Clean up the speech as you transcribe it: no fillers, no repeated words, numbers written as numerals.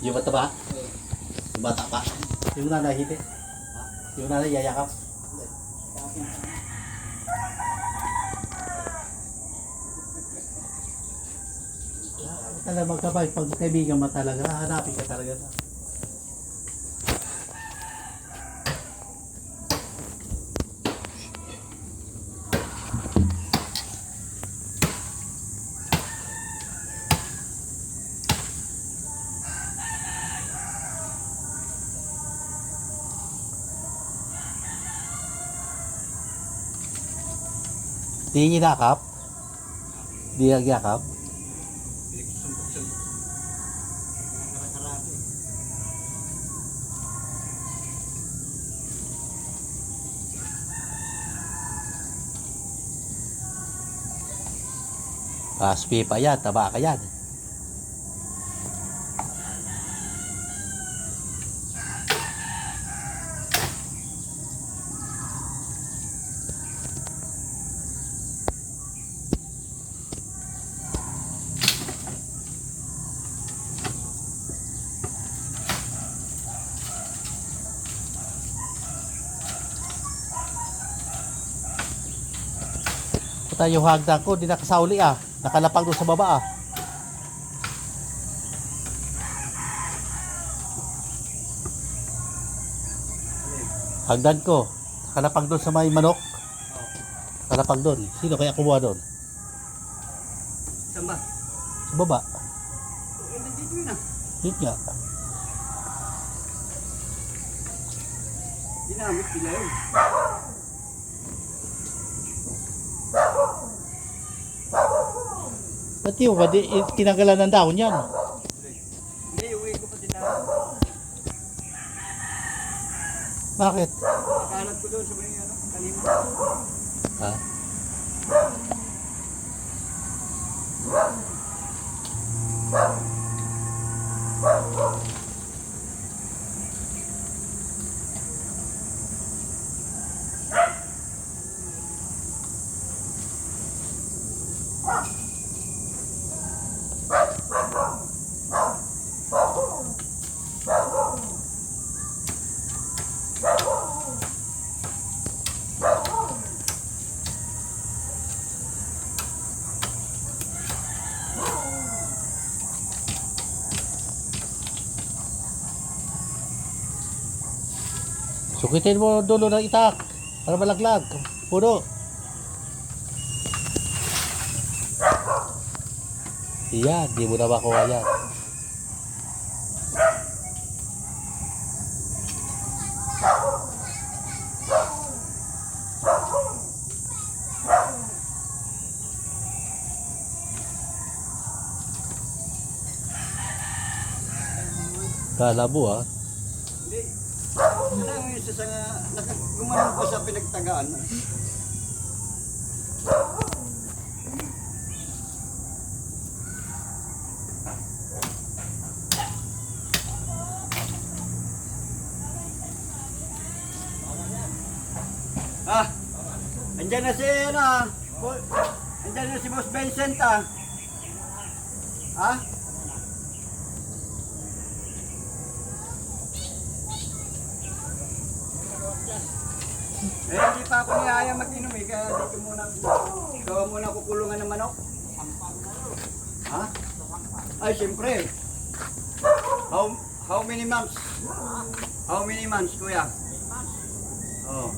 Yung bata ba? Yung bata pa? Yung nanay hiti? Yung nanay yayakap? Talaga magkabay, pag kaibigan mo talaga, hanapin ka talaga na. Di ginakap? Di nagyakap? Raspi pa yan, taba ka yan. Puta yung hagdan ko, di nakasauli ah. Nakalapag doon sa baba ah. Hagdan ko. Nakalapag doon sa may manok. Nakalapag doon. Sino kaya kumuha doon? Saan ba? Sa baba. Nandito yun ah. Yun nga. Ginamit sila yun. Ba't yun? Tinanggalan ng dahon yan. Hindi, uwi ko pa din na. Bakit? Nakahanap ko doon sa may kanina. Ha? Sukitin mo dulo ng itak para malaglag. Puno. Iyan, di mo na makuha yan. Kala mo ah. Hindi. Wala mo yung sa gumanon pa sa pinagtagaan. Ah, andyan na si andyan na si Boss Vincent ah. Ah? Eh, hindi pa ako niyaya mag-inom eh, kaya dito muna, gawa muna kukulungan ng manok. Ha? Ay, siyempre. How many months? How many months, kuya? Oh.